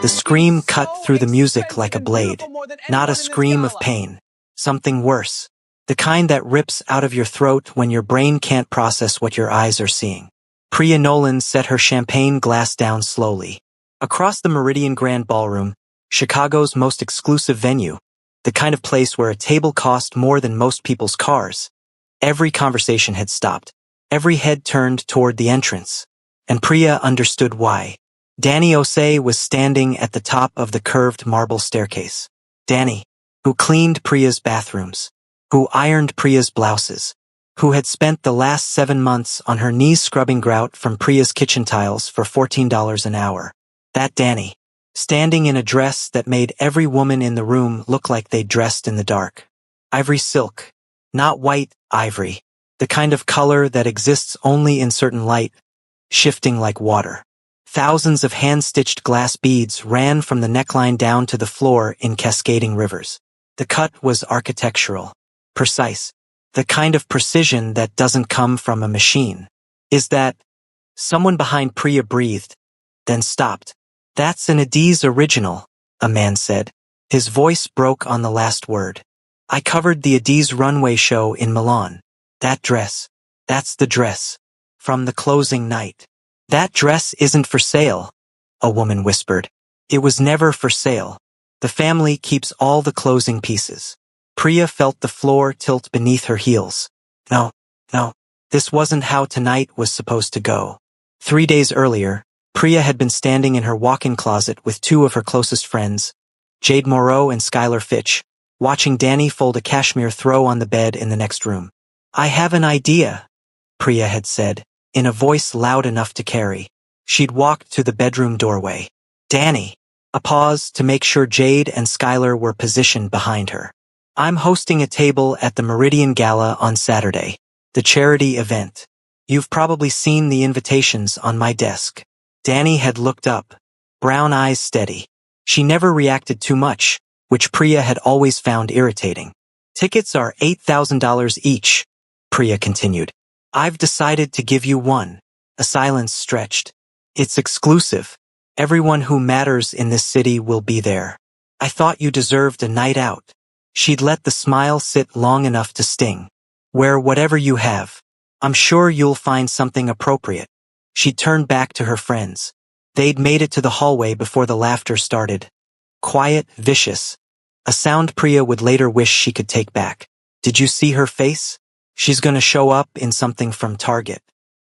The scream cut through the music like a blade. Not a scream of pain. Something worse. The kind that rips out of your throat when your brain can't process what your eyes are seeing. Priya Nolan set her champagne glass down slowly. Across the Meridian Grand Ballroom, Chicago's most exclusive venue, the kind of place where a table cost more than most people's cars, every conversation had stopped. Every head turned toward the entrance. And Priya understood why. Danny Osei was standing at the top of the curved marble staircase. Danny, who cleaned Priya's bathrooms, who ironed Priya's blouses, who had spent the last 7 months on her knees scrubbing grout from Priya's kitchen tiles for $14 an hour. That Danny, standing in a dress that made every woman in the room look like they'd dressed in the dark. Ivory silk. Not white ivory. The kind of color that exists only in certain light, shifting like water. Thousands of hand-stitched glass beads ran from the neckline down to the floor in cascading rivers. The cut was architectural. Precise. The kind of precision that doesn't come from a machine. Is that... Someone behind Priya breathed, then stopped. That's an Adiz original, a man said. His voice broke on the last word. I covered the Adiz runway show in Milan. That dress. That's the dress. From the closing night. That dress isn't for sale, a woman whispered. It was never for sale. The family keeps all the closing pieces. Priya felt the floor tilt beneath her heels. No, this wasn't how tonight was supposed to go. 3 days earlier, Priya had been standing in her walk-in closet with 2 of her closest friends, Jade Moreau and Skylar Fitch, watching Danny fold a cashmere throw on the bed in the next room. I have an idea, Priya had said, in a voice loud enough to carry. She'd walked to the bedroom doorway. Danny. A pause to make sure Jade and Skylar were positioned behind her. I'm hosting a table at the Meridian Gala on Saturday, the charity event. You've probably seen the invitations on my desk. Danny had looked up, brown eyes steady. She never reacted too much, which Priya had always found irritating. Tickets are $8,000 each, Priya continued. I've decided to give you one. A silence stretched. It's exclusive. Everyone who matters in this city will be there. I thought you deserved a night out. She'd let the smile sit long enough to sting. Wear whatever you have. I'm sure you'll find something appropriate. She turned back to her friends. They'd made it to the hallway before the laughter started. Quiet, vicious. A sound Priya would later wish she could take back. Did you see her face? She's gonna show up in something from Target.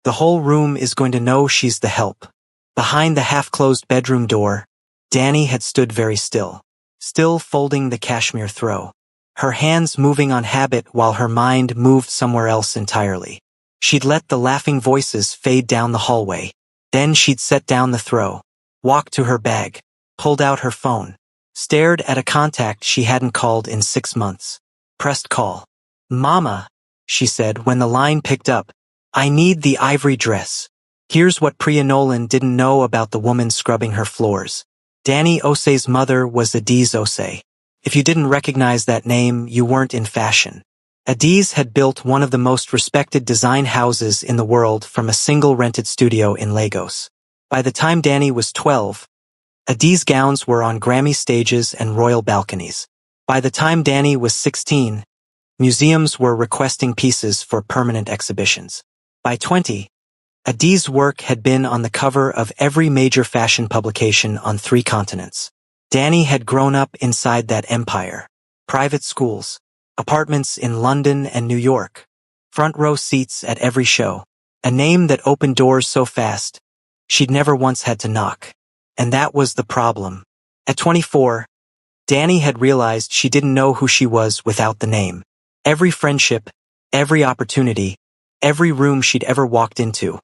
The whole room is going to know she's the help. Behind the half-closed bedroom door, Danny had stood very still folding the cashmere throw. Her hands moving on habit while her mind moved somewhere else entirely. She'd let the laughing voices fade down the hallway. Then she'd set down the throw, walked to her bag, pulled out her phone, stared at a contact she hadn't called in 6 months. Pressed call. Mama, she said when the line picked up. I need the ivory dress. Here's what Priya Nolan didn't know about the woman scrubbing her floors. Danny Osei's mother was Adiz Osei. If you didn't recognize that name, you weren't in fashion. Adiz had built one of the most respected design houses in the world from a single rented studio in Lagos. By the time Danny was 12, Adiz gowns were on Grammy stages and royal balconies. By the time Danny was 16, museums were requesting pieces for permanent exhibitions. By 20, Adiz's work had been on the cover of every major fashion publication on 3 continents. Danny had grown up inside that empire. Private schools, apartments in London and New York, front row seats at every show, a name that opened doors so fast, she'd never once had to knock. And that was the problem. At 24, Danny had realized she didn't know who she was without the name. Every friendship, every opportunity, every room she'd ever walked into.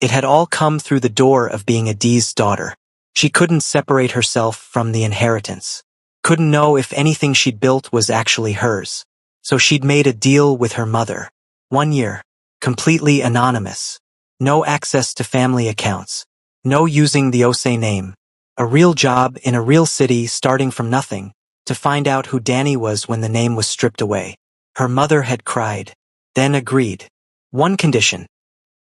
It had all come through the door of being Adiz's daughter. She couldn't separate herself from the inheritance. Couldn't know if anything she'd built was actually hers. So she'd made a deal with her mother. 1 year. Completely anonymous. No access to family accounts. No using the Osei name. A real job in a real city starting from nothing, to find out who Danny was when the name was stripped away. Her mother had cried, then agreed. One condition.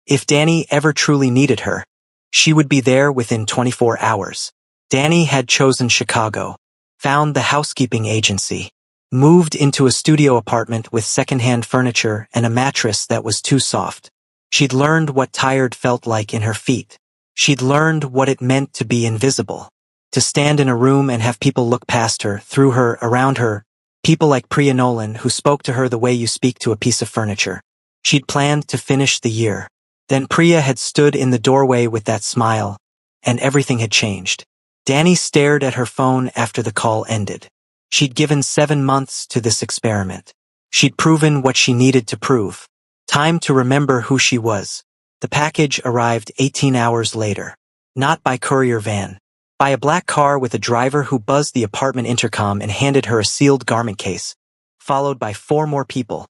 If Danny ever truly needed her, she would be there within 24 hours. Danny had chosen Chicago, found the housekeeping agency, moved into a studio apartment with secondhand furniture and a mattress that was too soft. She'd learned what tired felt like in her feet. She'd learned what it meant to be invisible, to stand in a room and have people look past her, through her, around her, people like Priya Nolan who spoke to her the way you speak to a piece of furniture. She'd planned to finish the year. Then Priya had stood in the doorway with that smile, and everything had changed. Danny stared at her phone after the call ended. She'd given 7 months to this experiment. She'd proven what she needed to prove. Time to remember who she was. The package arrived 18 hours later. Not by courier van. By a black car with a driver who buzzed the apartment intercom and handed her a sealed garment case, followed by 4 more people.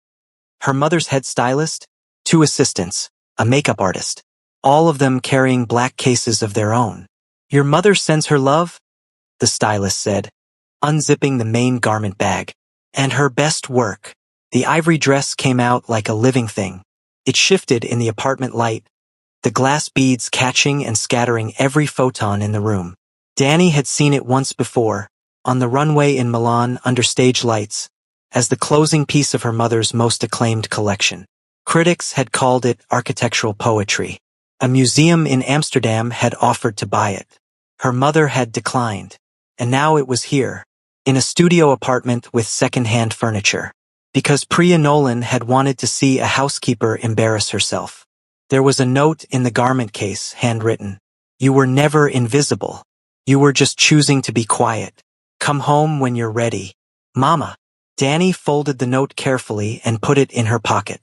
Her mother's head stylist, 2 assistants, a makeup artist, all of them carrying black cases of their own. "Your mother sends her love?" the stylist said, unzipping the main garment bag. "And her best work." The ivory dress came out like a living thing. It shifted in the apartment light, the glass beads catching and scattering every photon in the room. Danny had seen it once before, on the runway in Milan under stage lights, as the closing piece of her mother's most acclaimed collection. Critics had called it architectural poetry. A museum in Amsterdam had offered to buy it. Her mother had declined. And now it was here, in a studio apartment with second-hand furniture. Because Priya Nolan had wanted to see a housekeeper embarrass herself. There was a note in the garment case, handwritten. "You were never invisible. You were just choosing to be quiet. Come home when you're ready. Mama." Danny folded the note carefully and put it in her pocket.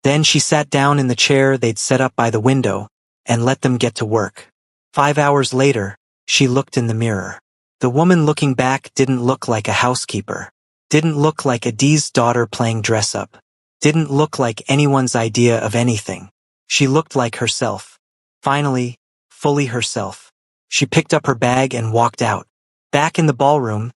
Then she sat down in the chair they'd set up by the window and let them get to work. 5 hours later, she looked in the mirror. The woman looking back didn't look like a housekeeper. Didn't look like Adi's daughter playing dress-up. Didn't look like anyone's idea of anything. She looked like herself. Finally, fully herself. She picked up her bag and walked out. Back in the ballroom,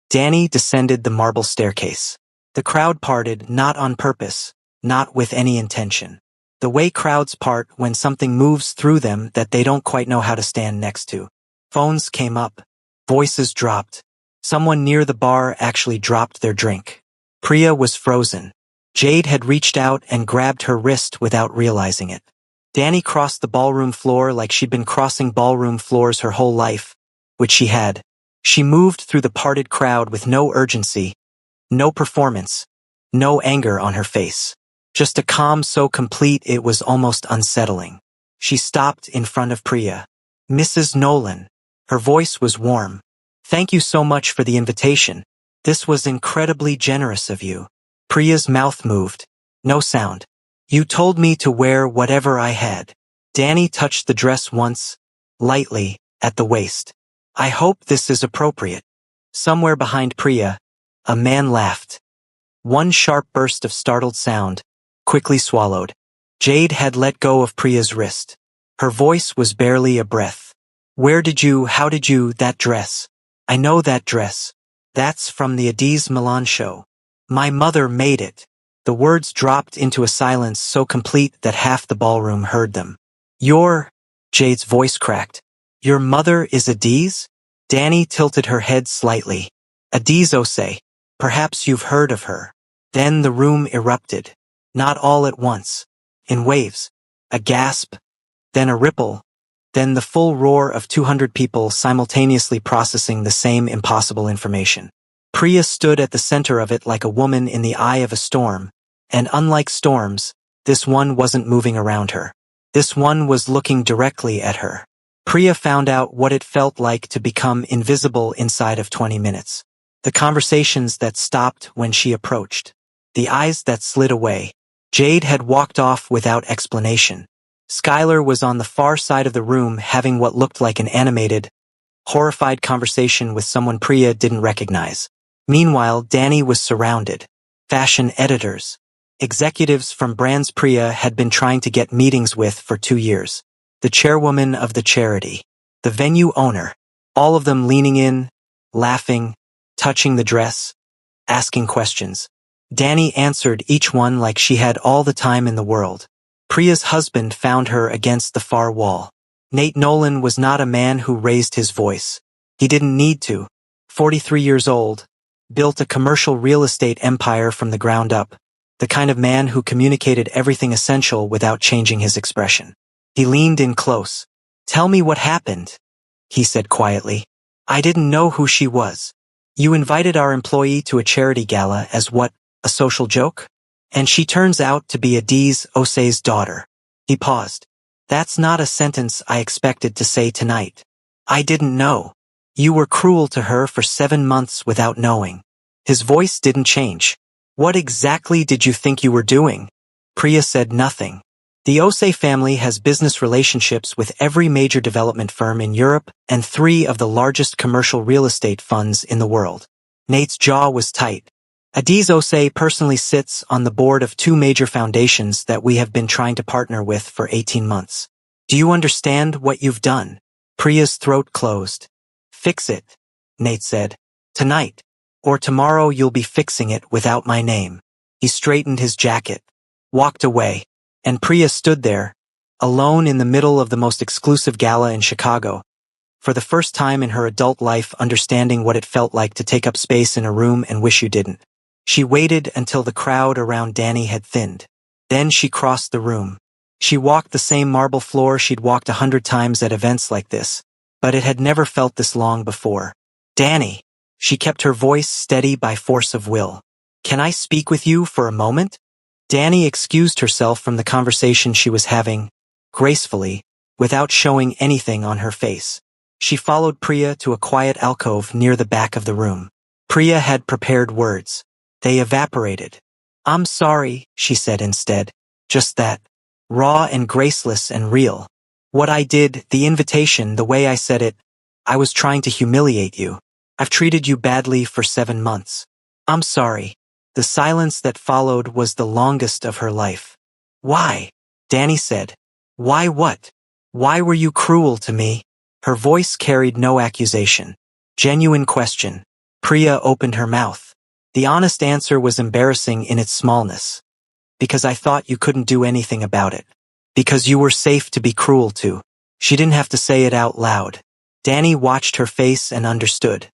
Danny descended the marble staircase. The crowd parted, not on purpose, not with any intention. The way crowds part when something moves through them that they don't quite know how to stand next to. Phones came up. Voices dropped. Someone near the bar actually dropped their drink. Priya was frozen. Jade had reached out and grabbed her wrist without realizing it. Danny crossed the ballroom floor like she'd been crossing ballroom floors her whole life, which she had. She moved through the parted crowd with no urgency, no performance, no anger on her face. Just a calm so complete it was almost unsettling. She stopped in front of Priya. "Mrs. Nolan." Her voice was warm. "Thank you so much for the invitation. This was incredibly generous of you." Priya's mouth moved. No sound. "You told me to wear whatever I had." Danny touched the dress once, lightly, at the waist. "I hope this is appropriate." Somewhere behind Priya, a man laughed. One sharp burst of startled sound, quickly swallowed. Jade had let go of Priya's wrist. Her voice was barely a breath. How did you, that dress?" "I know that dress. That's from the Adi's Milan show. My mother made it." The words dropped into a silence so complete that half the ballroom heard them. Jade's voice cracked. "Your mother is Adi's?" Danny tilted her head slightly. "Adi's Ose. Perhaps you've heard of her." Then the room erupted. Not all at once. In waves. A gasp. Then a ripple. Then the full roar of 200 people simultaneously processing the same impossible information. Priya stood at the center of it like a woman in the eye of a storm, and unlike storms, this one wasn't moving around her. This one was looking directly at her. Priya found out what it felt like to become invisible inside of 20 minutes. The conversations that stopped when she approached. The eyes that slid away. Jade had walked off without explanation. Skylar was on the far side of the room having what looked like an animated, horrified conversation with someone Priya didn't recognize. Meanwhile, Danny was surrounded. Fashion editors. Executives from brands Priya had been trying to get meetings with for 2 years. The chairwoman of the charity. The venue owner. All of them leaning in, laughing, touching the dress, asking questions. Danny answered each one like she had all the time in the world. Priya's husband found her against the far wall. Nate Nolan was not a man who raised his voice. He didn't need to. 43 years old, built a commercial real estate empire from the ground up, the kind of man who communicated everything essential without changing his expression. He leaned in close. "Tell me what happened," he said quietly. "I didn't know who she was. You invited our employee to a charity gala as what, a social joke? And she turns out to be Adiz Osei's daughter." He paused. "That's not a sentence I expected to say tonight. I didn't know. You were cruel to her for 7 months without knowing." His voice didn't change. "What exactly did you think you were doing?" Priya said nothing. The Osei family has business relationships with every major development firm in Europe and 3 of the largest commercial real estate funds in the world. Nate's jaw was tight. Adiz Osei personally sits on the board of 2 major foundations that we have been trying to partner with for 18 months. "Do you understand what you've done?" Priya's throat closed. "Fix it," Nate said. "Tonight. Or tomorrow you'll be fixing it without my name." He straightened his jacket, walked away, and Priya stood there, alone in the middle of the most exclusive gala in Chicago, for the first time in her adult life understanding what it felt like to take up space in a room and wish you didn't. She waited until the crowd around Danny had thinned. Then she crossed the room. She walked the same marble floor she'd walked 100 times at events like this, but it had never felt this long before. "Danny," she kept her voice steady by force of will. "Can I speak with you for a moment?" Danny excused herself from the conversation she was having, gracefully, without showing anything on her face. She followed Priya to a quiet alcove near the back of the room. Priya had prepared words. They evaporated. "I'm sorry," she said instead. Just that. Raw and graceless and real. "What I did, the invitation, the way I said it, I was trying to humiliate you. I've treated you badly for 7 months. I'm sorry." The silence that followed was the longest of her life. "Why?" Danny said. "Why what? Why were you cruel to me?" Her voice carried no accusation. Genuine question. Priya opened her mouth. The honest answer was embarrassing in its smallness. "Because I thought you couldn't do anything about it. Because you were safe to be cruel to." She didn't have to say it out loud. Danny watched her face and understood.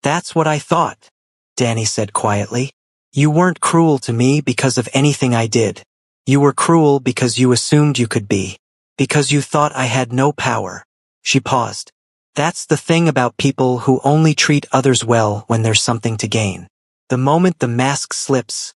"That's what I thought," Danny said quietly. "You weren't cruel to me because of anything I did. You were cruel because you assumed you could be. Because you thought I had no power." She paused. "That's the thing about people who only treat others well when there's something to gain. The moment the mask slips,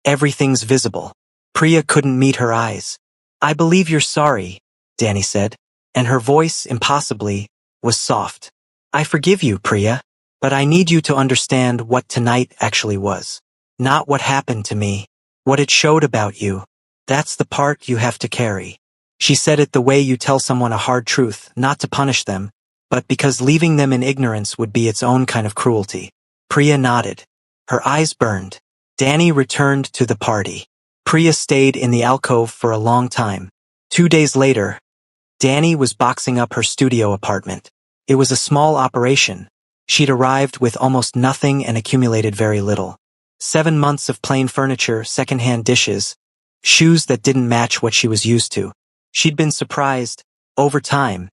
everything's visible." Priya couldn't meet her eyes. "I believe you're sorry," Danny said, and her voice, impossibly, was soft. "I forgive you, Priya, but I need you to understand what tonight actually was. Not what happened to me, what it showed about you. That's the part you have to carry." She said it the way you tell someone a hard truth, not to punish them, but because leaving them in ignorance would be its own kind of cruelty. Priya nodded. Her eyes burned. Danny returned to the party. Priya stayed in the alcove for a long time. 2 days later, Danny was boxing up her studio apartment. It was a small operation. She'd arrived with almost nothing and accumulated very little. 7 months of plain furniture, secondhand dishes, shoes that didn't match what she was used to. She'd been surprised, over time,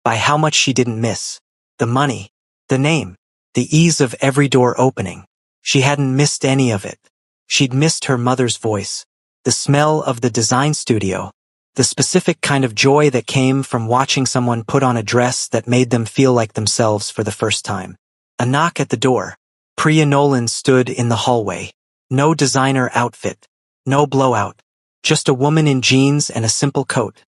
by how much she didn't miss. The money, the name, the ease of every door opening. She hadn't missed any of it. She'd missed her mother's voice, the smell of the design studio, the specific kind of joy that came from watching someone put on a dress that made them feel like themselves for the first time. A knock at the door. Priya Nolan stood in the hallway. No designer outfit. No blowout. Just a woman in jeans and a simple coat.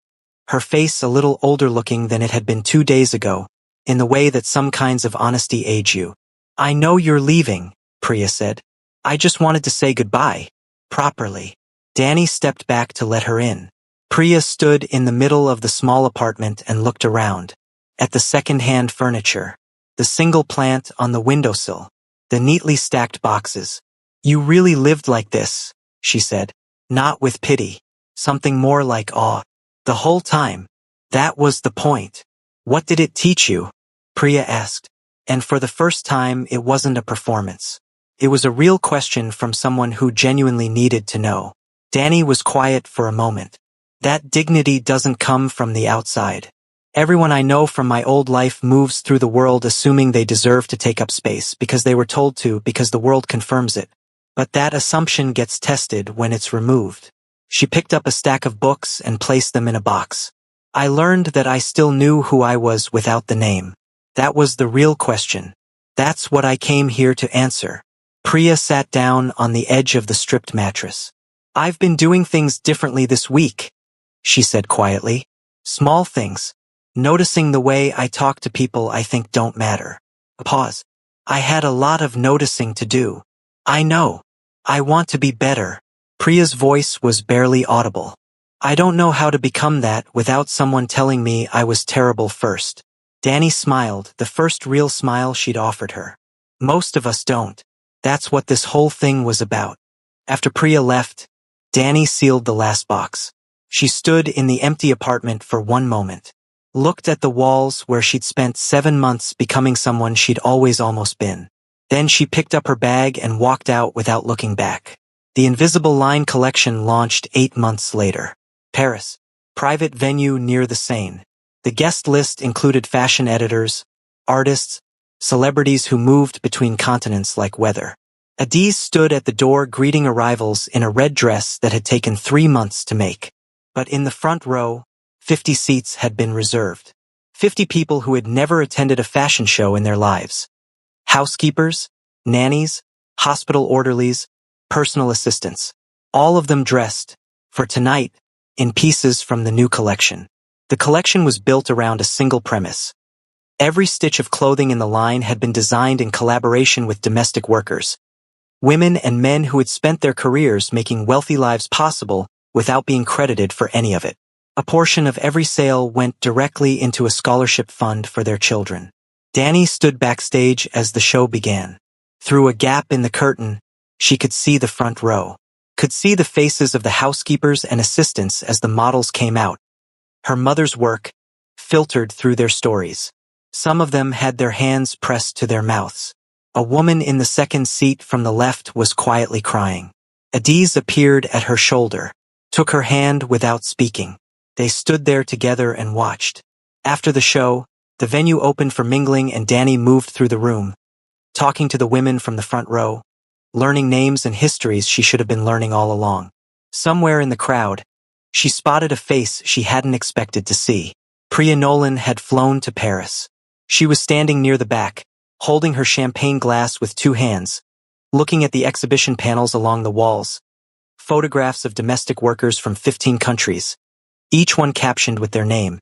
Her face a little older looking than it had been 2 days ago, in the way that some kinds of honesty age you. "I know you're leaving," Priya said. "I just wanted to say goodbye. Properly." Danny stepped back to let her in. Priya stood in the middle of the small apartment and looked around. At the second-hand furniture. The single plant on the windowsill. The neatly stacked boxes. "You really lived like this," she said. Not with pity. Something more like awe. "The whole time. That was the point." "What did it teach you?" Priya asked. And for the first time, it wasn't a performance. It was a real question from someone who genuinely needed to know. Danny was quiet for a moment. "That dignity doesn't come from the outside. Everyone I know from my old life moves through the world assuming they deserve to take up space because they were told to, because the world confirms it. But that assumption gets tested when it's removed. She picked up a stack of books and placed them in a box. I learned that I still knew who I was without the name. That was the real question. That's what I came here to answer. Priya sat down on the edge of the stripped mattress. I've been doing things differently this week, she said quietly. Small things. Noticing the way I talk to people I think don't matter. A pause. I had a lot of noticing to do. I know. I want to be better. Priya's voice was barely audible. I don't know how to become that without someone telling me I was terrible first. Danny smiled, the first real smile she'd offered her. Most of us don't. That's what this whole thing was about. After Priya left, Danny sealed the last box. She stood in the empty apartment for one moment. Looked at the walls where she'd spent 7 months becoming someone she'd always almost been. Then she picked up her bag and walked out without looking back. The Invisible Line collection launched 8 months later. Paris. Private venue near the Seine. The guest list included fashion editors, artists, celebrities who moved between continents like weather. Adiz stood at the door greeting arrivals in a red dress that had taken 3 months to make. But in the front row, 50 seats had been reserved. 50 people who had never attended a fashion show in their lives. Housekeepers, nannies, hospital orderlies, personal assistants. All of them dressed, for tonight, in pieces from the new collection. The collection was built around a single premise. Every stitch of clothing in the line had been designed in collaboration with domestic workers. Women and men who had spent their careers making wealthy lives possible without being credited for any of it. A portion of every sale went directly into a scholarship fund for their children. Danny stood backstage as the show began. Through a gap in the curtain, she could see the front row. Could see the faces of the housekeepers and assistants as the models came out. Her mother's work filtered through their stories. Some of them had their hands pressed to their mouths. A woman in the second seat from the left was quietly crying. Adiz appeared at her shoulder, took her hand without speaking. They stood there together and watched. After the show, the venue opened for mingling and Danny moved through the room, talking to the women from the front row, learning names and histories she should have been learning all along. Somewhere in the crowd, she spotted a face she hadn't expected to see. Priya Nolan had flown to Paris. She was standing near the back, holding her champagne glass with 2 hands, looking at the exhibition panels along the walls. Photographs of domestic workers from 15 countries, each one captioned with their name,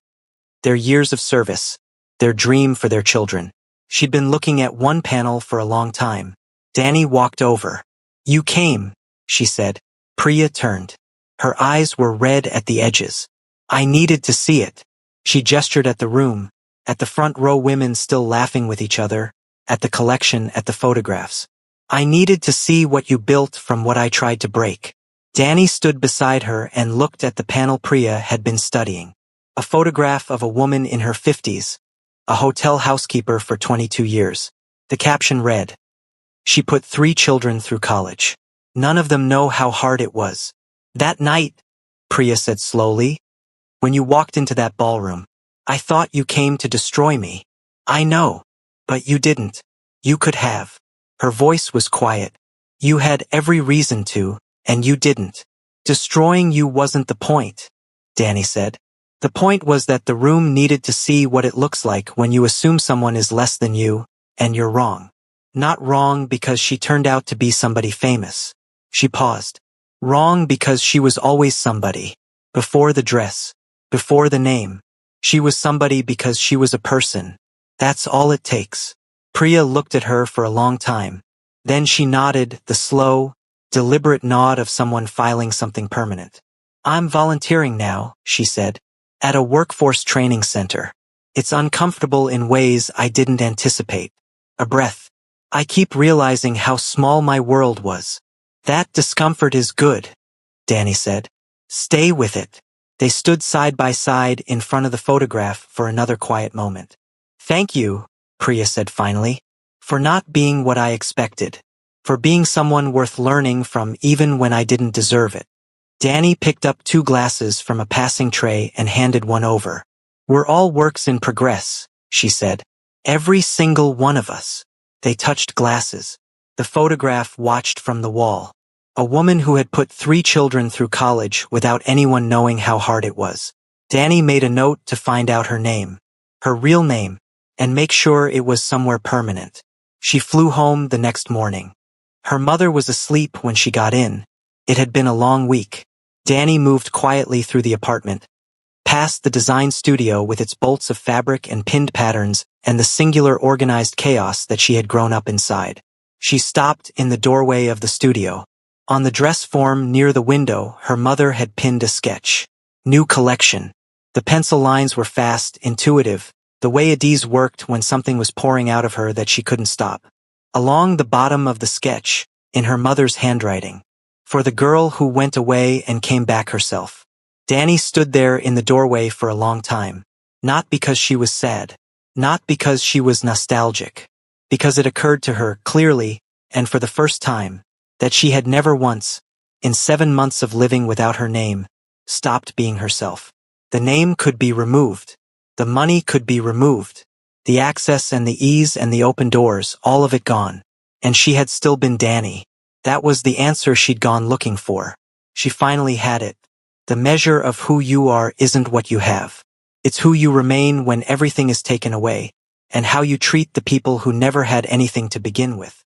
their years of service, their dream for their children. She'd been looking at one panel for a long time. Danny walked over. "You came," she said. Priya turned. Her eyes were red at the edges. "I needed to see it." She gestured at the room, at the front row women still laughing with each other, at the collection, at the photographs. "I needed to see what you built from what I tried to break." Danny stood beside her and looked at the panel Priya had been studying. A photograph of a woman in her 50s, a hotel housekeeper for 22 years. The caption read, "She put 3 children through college. None of them know how hard it was." "That night," Priya said slowly, "when you walked into that ballroom, I thought you came to destroy me. I know, but you didn't. You could have." Her voice was quiet. "You had every reason to, and you didn't. Destroying you wasn't the point," Danny said. "The point was that the room needed to see what it looks like when you assume someone is less than you, and you're wrong. Not wrong because she turned out to be somebody famous." She paused. "Wrong because she was always somebody. Before the dress. Before the name. She was somebody because she was a person. That's all it takes." Priya looked at her for a long time. Then she nodded, the slow, deliberate nod of someone filing something permanent. "I'm volunteering now," she said, "at a workforce training center. It's uncomfortable in ways I didn't anticipate." A breath. "I keep realizing how small my world was." "That discomfort is good," Danny said. "Stay with it." They stood side by side in front of the photograph for another quiet moment. "Thank you," Priya said finally, "for not being what I expected. For being someone worth learning from even when I didn't deserve it." Danny picked up 2 glasses from a passing tray and handed one over. We're all works in progress, she said. Every single one of us. They touched glasses. The photograph watched from the wall. A woman who had put 3 children through college without anyone knowing how hard it was. Danny made a note to find out her name, her real name, and make sure it was somewhere permanent. She flew home the next morning. Her mother was asleep when she got in. It had been a long week. Danny moved quietly through the apartment, past the design studio with its bolts of fabric and pinned patterns and the singular organized chaos that she had grown up inside. She stopped in the doorway of the studio. On the dress form near the window, her mother had pinned a sketch. New collection. The pencil lines were fast, intuitive, the way Adiz worked when something was pouring out of her that she couldn't stop. Along the bottom of the sketch, in her mother's handwriting, for the girl who went away and came back herself. Danny stood there in the doorway for a long time, not because she was sad, not because she was nostalgic, because it occurred to her clearly, and for the first time, that she had never once, in 7 months of living without her name, stopped being herself. The name could be removed. The money could be removed. The access and the ease and the open doors, all of it gone. And she had still been Danny. That was the answer she'd gone looking for. She finally had it. The measure of who you are isn't what you have. It's who you remain when everything is taken away, and how you treat the people who never had anything to begin with.